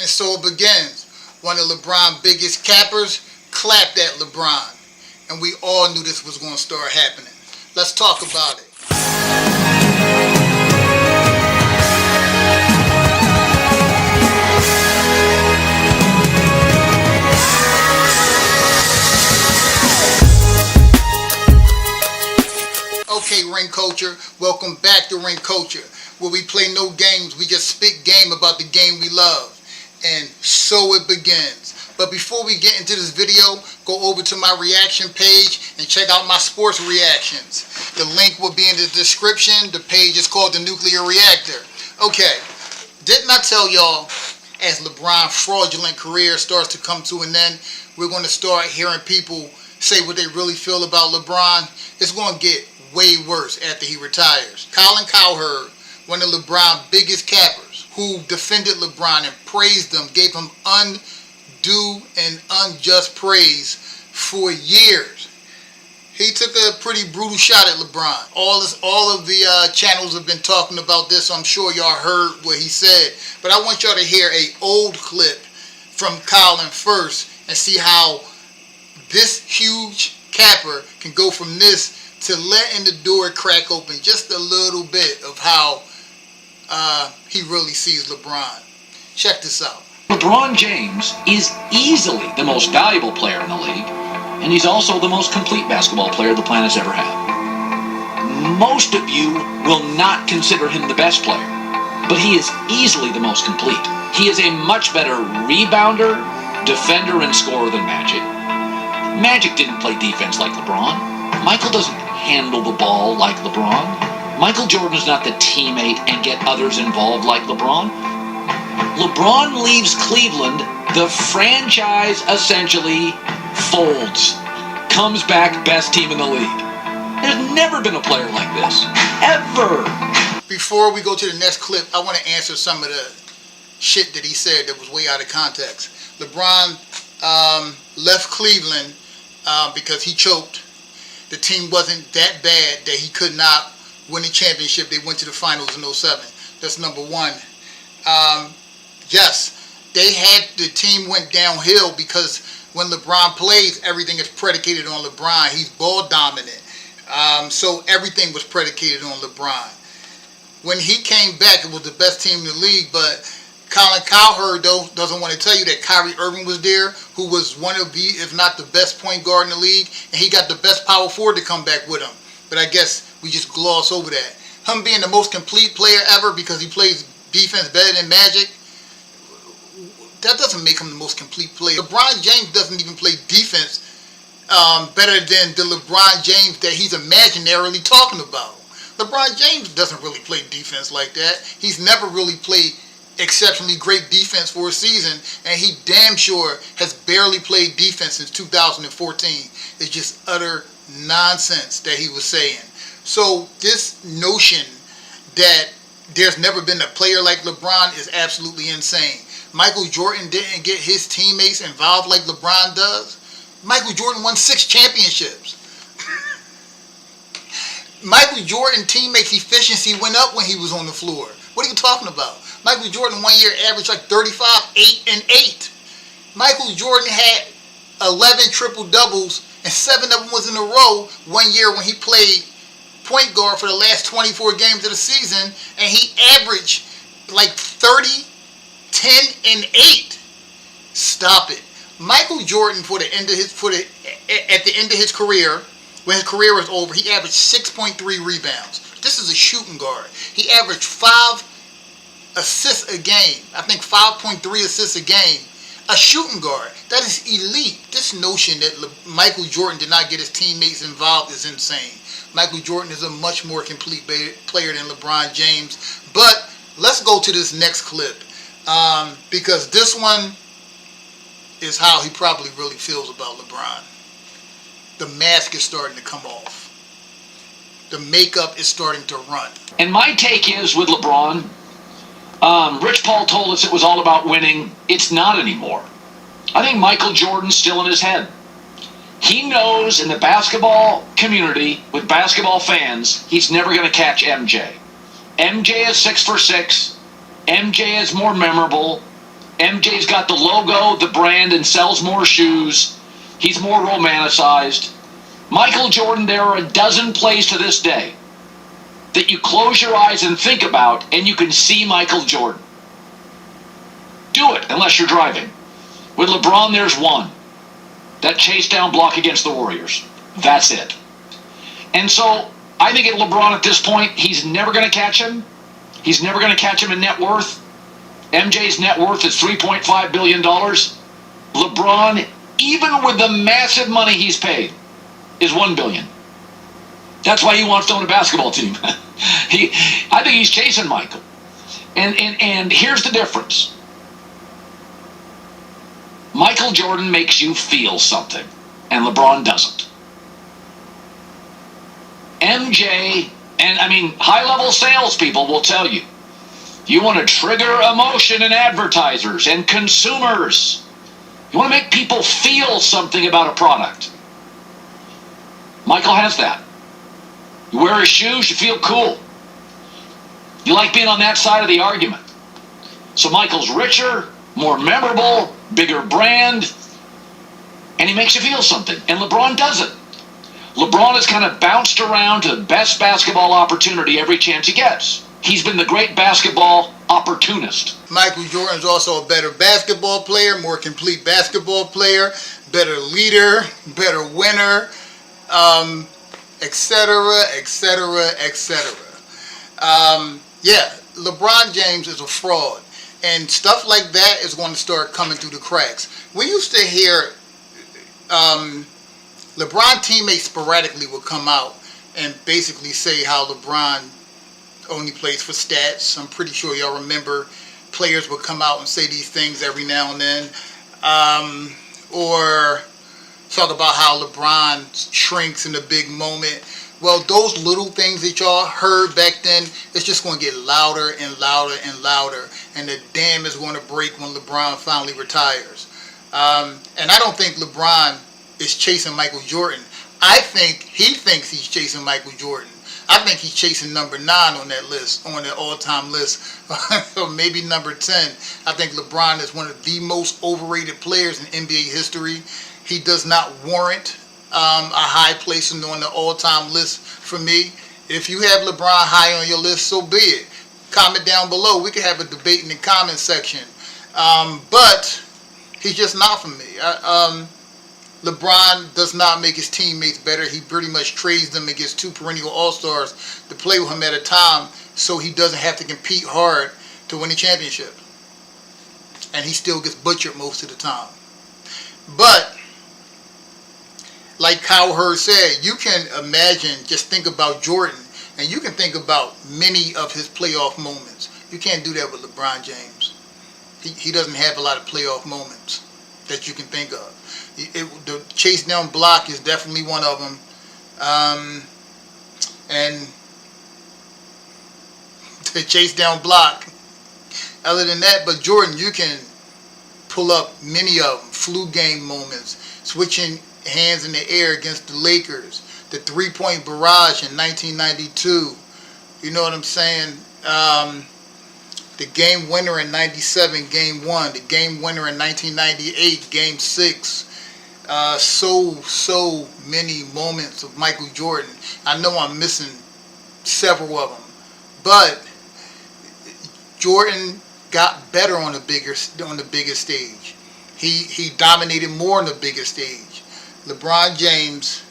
And so it begins. One of LeBron's biggest cappers clapped at LeBron. And we all knew this was going to start happening. Let's talk about it. Okay, Ring Culture, welcome back to Ring Culture, where we play no games, we just spit game about the game we love. And so it begins. But before we get into this video, go over to my reaction page and check out my sports reactions. The link will be in the description. The page is called The Nuclear Reactor. Okay, didn't I tell y'all, as LeBron's fraudulent career starts to come to an end, we're going to start hearing people say what they really feel about LeBron? It's going to get way worse after he retires. Colin Cowherd, one of LeBron's biggest cappers, who defended LeBron and praised him, gave him undue and unjust praise for years. He took a pretty brutal shot at LeBron. All of the channels have been talking about this, so I'm sure y'all heard what he said. But I want y'all to hear an old clip from Colin first and see how this huge capper can go from this to letting the door crack open just a little bit of how he really sees LeBron. Check this out. LeBron James is easily the most valuable player in the league, and he's also the most complete basketball player the planet's ever had. Most of you will not consider him the best player, but he is easily the most complete. He is a much better rebounder, defender, and scorer than Magic. Magic didn't play defense like LeBron. Michael doesn't handle the ball like LeBron. Michael Jordan is not the teammate and get others involved like LeBron. LeBron leaves Cleveland, the franchise essentially folds. Comes back best team in the league. There's never been a player like this. Ever. Before we go to the next clip, I want to answer some of the shit that he said that was way out of context. LeBron left Cleveland because he choked. The team wasn't that bad that he could not win a championship. They went to the finals in 07. That's number one. Yes, the team went downhill because when LeBron plays, everything is predicated on LeBron. He's ball dominant. So everything was predicated on LeBron. When he came back, it was the best team in the league, but Colin Cowherd, though, doesn't want to tell you that Kyrie Irving was there, who was one of the, if not the best point guard in the league, and he got the best power forward to come back with him. But I guess we just gloss over that. Him being the most complete player ever because he plays defense better than Magic, that doesn't make him the most complete player. LeBron James doesn't even play defense better than the LeBron James that he's imaginarily talking about. LeBron James doesn't really play defense like that. He's never really played exceptionally great defense for a season, and he damn sure has barely played defense since 2014. It's just utter nonsense that he was saying. So this notion that there's never been a player like LeBron is absolutely insane. Michael Jordan didn't get his teammates involved like LeBron does. Michael Jordan won 6 championships. Michael Jordan teammates' efficiency went up when he was on the floor. What are you talking about? Michael Jordan 1 year averaged like 35, 8, and 8. Michael Jordan had 11 triple-doubles, and 7 of them was in a row 1 year when he played point guard for the last 24 games of the season, and he averaged like 30, 10, and 8. Stop it. Michael Jordan, at the end of his career, when his career was over, he averaged 6.3 rebounds. This is a shooting guard. He averaged 5 assists a game. I think 5.3 assists a game. A shooting guard. That is elite. This notion that Michael Jordan did not get his teammates involved is insane. Michael Jordan is a much more complete player than LeBron James. But let's go to this next clip. Because this one is how he probably really feels about LeBron. The mask is starting to come off. The makeup is starting to run. And my take is with LeBron, Rich Paul told us it was all about winning. It's not anymore. I think Michael Jordan's still in his head. He knows in the basketball community, with basketball fans, he's never going to catch MJ. MJ is 6 for 6. MJ is more memorable. MJ's got the logo, the brand, and sells more shoes. He's more romanticized. Michael Jordan, there are a dozen plays to this day that you close your eyes and think about, and you can see Michael Jordan. Do it, unless you're driving. With LeBron, there's one. That chase down block against the Warriors. That's it. And so, I think at LeBron at this point, he's never going to catch him. He's never going to catch him in net worth. MJ's net worth is $3.5 billion. LeBron, even with the massive money he's paid, is $1 billion. That's why he wants to own a basketball team. I think he's chasing Michael. And here's the difference. Michael Jordan makes you feel something, and LeBron doesn't. MJ, and I mean, high-level salespeople will tell you, you want to trigger emotion in advertisers and consumers. You want to make people feel something about a product. Michael has that. You wear his shoes, you feel cool. You like being on that side of the argument. So Michael's richer, more memorable, bigger brand, and he makes you feel something. And LeBron doesn't. LeBron has kind of bounced around to the best basketball opportunity every chance he gets. He's been the great basketball opportunist. Michael Jordan's also a better basketball player, more complete basketball player, better leader, better winner, etc., etc., etc. Yeah, LeBron James is a fraud. And stuff like that is going to start coming through the cracks. We used to hear LeBron teammates sporadically would come out and basically say how LeBron only plays for stats. I'm pretty sure y'all remember players would come out and say these things every now and then. Or talk about how LeBron shrinks in a big moment. Well, those little things that y'all heard back then, it's just going to get louder and louder and louder. And the dam is going to break when LeBron finally retires. And I don't think LeBron is chasing Michael Jordan. I think he thinks he's chasing Michael Jordan. I think he's chasing number 9 on that list, on that all-time list, or maybe number 10. I think LeBron is one of the most overrated players in NBA history. He does not warrant a high placing on the all-time list for me. If you have LeBron high on your list, so be it. Comment down below. We can have a debate in the comment section. But he's just not for me. LeBron does not make his teammates better. He pretty much trades them and gets 2 perennial all-stars to play with him at a time so he doesn't have to compete hard to win a championship. And he still gets butchered most of the time. But like Cowherd said, you can imagine, just think about Jordan, and you can think about many of his playoff moments. You can't do that with LeBron James. He doesn't have a lot of playoff moments that you can think of. The chase down block is definitely one of them. And the chase down block. Other than that, but Jordan, you can pull up many of them. Flu game moments. Switching hands in the air against the Lakers. The 3-point barrage in 1992. You know what I'm saying? The game winner in 97, game 1. The game winner in 1998, game 6. So many moments of Michael Jordan. I know I'm missing several of them, but Jordan got better on the biggest stage. He dominated more on the biggest stage. LeBron James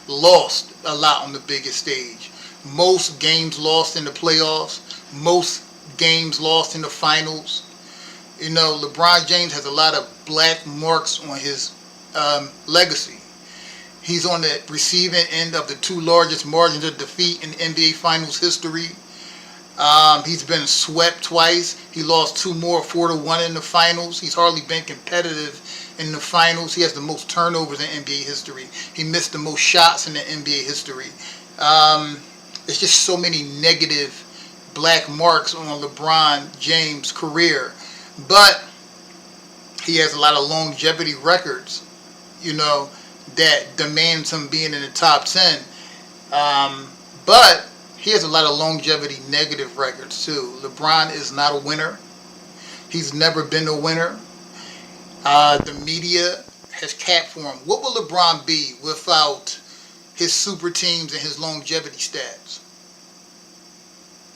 lost a lot on the biggest stage. Most games lost in the playoffs. Most games lost in the finals. You know, LeBron James has a lot of black marks on his legacy. He's on the receiving end of the 2 largest margins of defeat in NBA Finals history. He's been swept twice. He lost 2 more, 4-1 in the finals. He's hardly been competitive in the finals. He has the most turnovers in NBA history. He missed the most shots in the NBA history. It's just so many negative black marks on LeBron James' career. But he has a lot of longevity records, you know, that demands him being in the top 10. But he has a lot of longevity negative records too. LeBron is not a winner. He's never been a winner. The media has capped for him. What will LeBron be without his super teams and his longevity stats?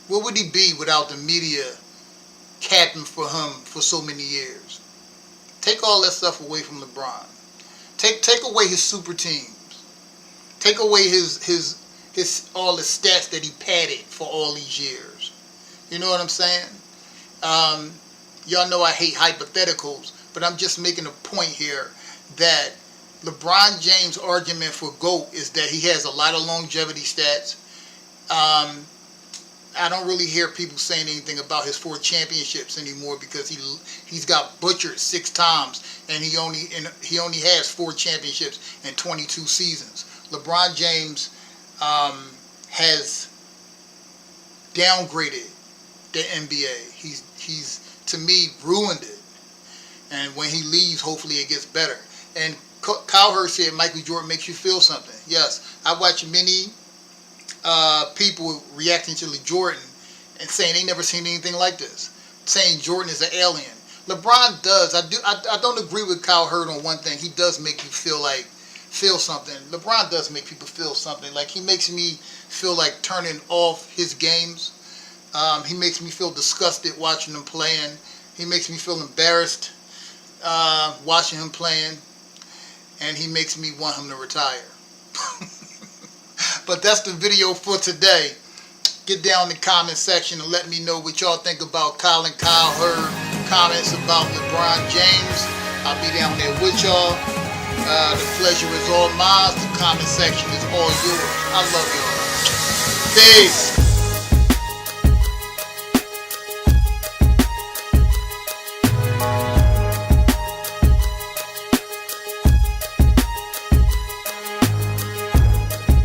What would he be without the media capping for him for so many years? Take all that stuff away from LeBron. Take away his super teams. Take away his all the stats that he padded for all these years. You know what I'm saying? Y'all know I hate hypotheticals, but I'm just making a point here that LeBron James' argument for GOAT is that he has a lot of longevity stats. I don't really hear people saying anything about his 4 championships anymore because he's got butchered 6 times and he only has 4 championships in 22 seasons. LeBron James has downgraded the NBA. He's to me ruined it. And when he leaves, hopefully it gets better. And Cowherd said Michael Jordan makes you feel something. Yes, I watch many people reacting to Jordan and saying they never seen anything like this, saying Jordan is an alien. LeBron does. I don't agree with Cowherd on one thing. He does make you feel something. LeBron does make people feel something. Like, he makes me feel like turning off his games. He makes me feel disgusted watching him playing. He makes me feel embarrassed watching him playing. And he makes me want him to retire. But that's the video for today. Get down in the comment section and let me know what y'all think about Colin Cowherd. Comments about LeBron James. I'll be down there with y'all. The pleasure is all mine. The comment section is all yours. I love y'all. Peace.